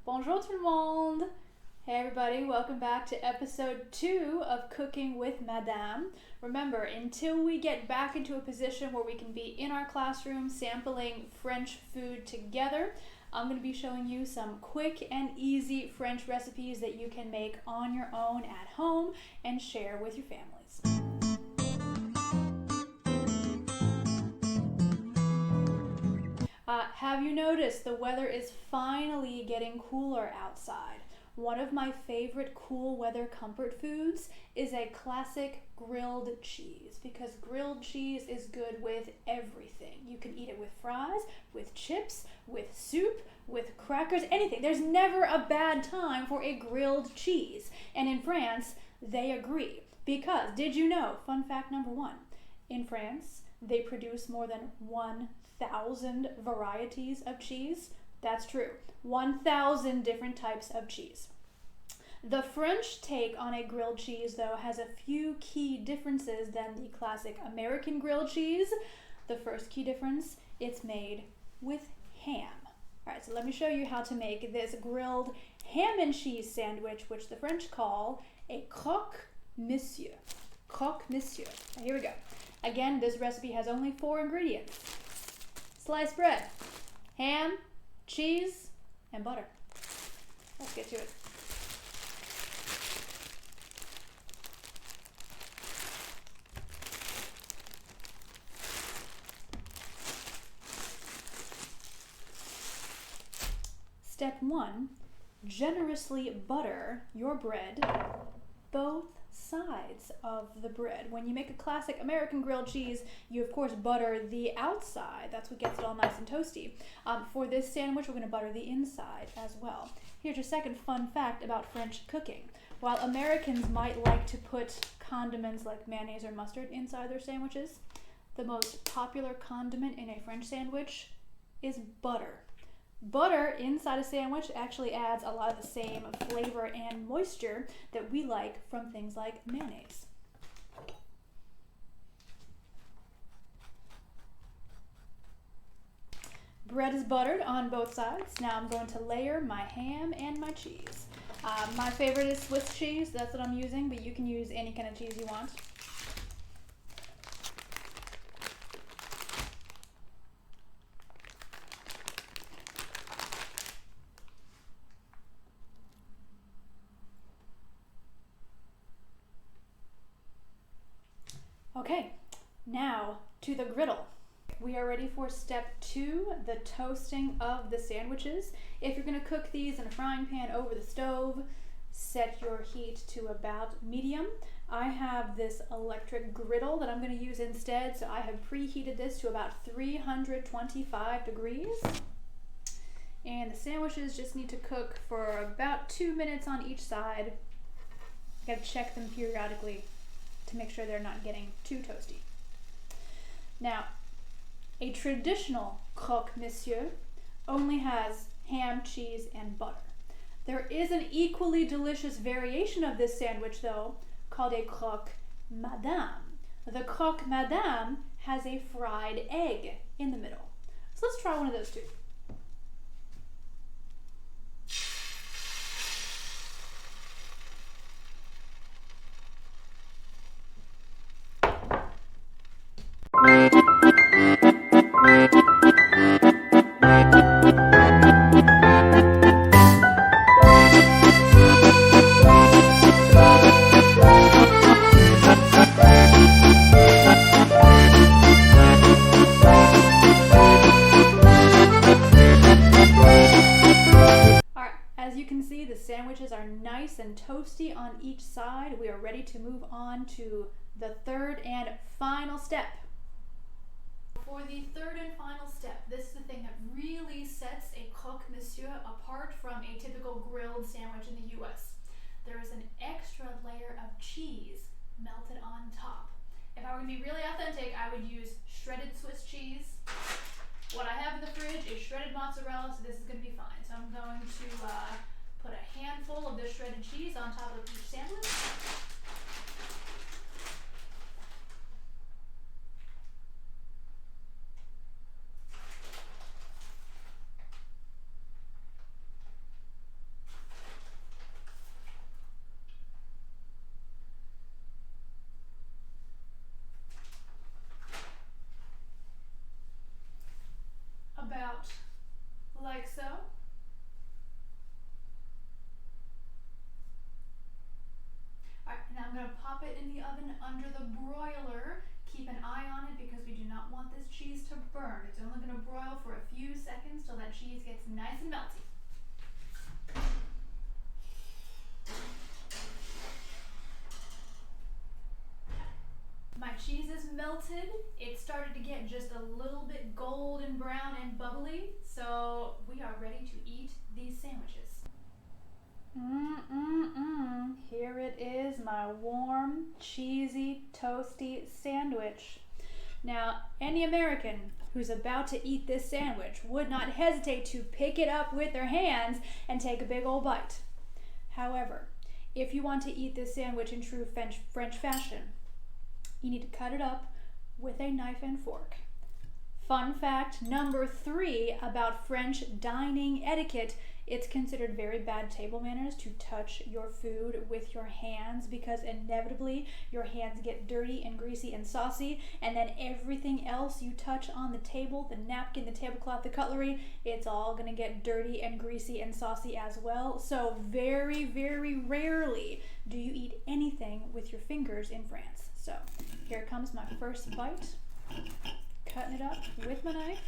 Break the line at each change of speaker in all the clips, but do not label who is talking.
Bonjour tout le monde! Hey everybody, welcome back to episode 2 of Cooking with Madame. Remember, until we get back into a position where we can be in our classroom sampling French food together, I'm going to be showing you some quick and easy French recipes that you can make on your own at home and share with your families. Have you noticed the weather is finally getting cooler outside? One of my favorite cool weather comfort foods is a classic grilled cheese, because grilled cheese is good with everything. You can eat it with fries, with chips, with soup, with crackers, anything. There's never a bad time for a grilled cheese. And in France, they agree. Because, did you know, fun fact number 1, in France, they produce more than 1,000 varieties of cheese. That's true. 1,000 different types of cheese. The French take on a grilled cheese, though, has a few key differences than the classic American grilled cheese. The first key difference, it's made with ham. All right, so let me show you how to make this grilled ham and cheese sandwich, which the French call a croque monsieur. Croque monsieur. Here we go. Again, this recipe has only 4 ingredients. Sliced bread, ham, cheese, and butter. Let's get to it. Step 1, generously butter your bread, both sides of the bread. When you make a classic American grilled cheese, you of course butter the outside. That's what gets it all nice and toasty. For this sandwich, we're going to butter the inside as well. Here's your second fun fact about French cooking. While Americans might like to put condiments like mayonnaise or mustard inside their sandwiches, the most popular condiment in a French sandwich is butter. Butter inside a sandwich actually adds a lot of the same flavor and moisture that we like from things like mayonnaise. Bread is buttered on both sides. Now I'm going to layer my ham and my cheese. My favorite is Swiss cheese. That's what I'm using, but you can use any kind of cheese you want. Okay, now to the griddle. We are ready for step 2, the toasting of the sandwiches. If you're going to cook these in a frying pan over the stove, set your heat to about medium. I have this electric griddle that I'm going to use instead, so I have preheated this to about 325 degrees. And the sandwiches just need to cook for about 2 minutes on each side. You got to check them periodically to make sure they're not getting too toasty. Now, a traditional croque monsieur only has ham, cheese, and butter. There is an equally delicious variation of this sandwich, though, called a croque madame. The croque madame has a fried egg in the middle. So let's try one of those two. Sandwiches are nice and toasty on each side. We are ready to move on to the third and final step. For the third and final step, this is the thing that really sets a croque monsieur apart from a typical grilled sandwich in the US. There is an extra layer of cheese melted on top. If I were to be really authentic, I would use shredded Swiss cheese. What I have in the fridge is shredded mozzarella, so this is going to be fine. So I'm going to put a handful of this shredded cheese on top of each sandwich. about like so. Alright, now I'm going to pop it in the oven under the broiler. Keep an eye on it because we do not want this cheese to burn. It's only going to broil for a few seconds till that cheese gets nice and melty. My cheese is melted. It started to get just a little bit golden brown and bubbly, so we are ready to eat these sandwiches. Here it is, my warm, cheesy, toasty sandwich. Now, any American who's about to eat this sandwich would not hesitate to pick it up with their hands and take a big old bite. However, if you want to eat this sandwich in true French fashion, you need to cut it up with a knife and fork. Fun fact number 3 about French dining etiquette: it's considered very bad table manners to touch your food with your hands because inevitably your hands get dirty and greasy and saucy, and then everything else you touch on the table, the napkin, the tablecloth, the cutlery, it's all gonna get dirty and greasy and saucy as well. So very, very rarely do you eat anything with your fingers in France. So here comes my first bite. Cutting it up with my knife.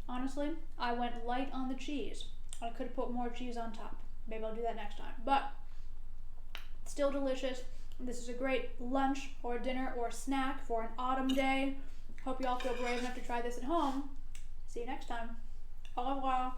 Honestly, I went light on the cheese. I could have put more cheese on top. Maybe I'll do that next time. But still delicious. This is a great lunch or dinner or snack for an autumn day. Hope you all feel brave enough to try this at home. See you next time. Au revoir.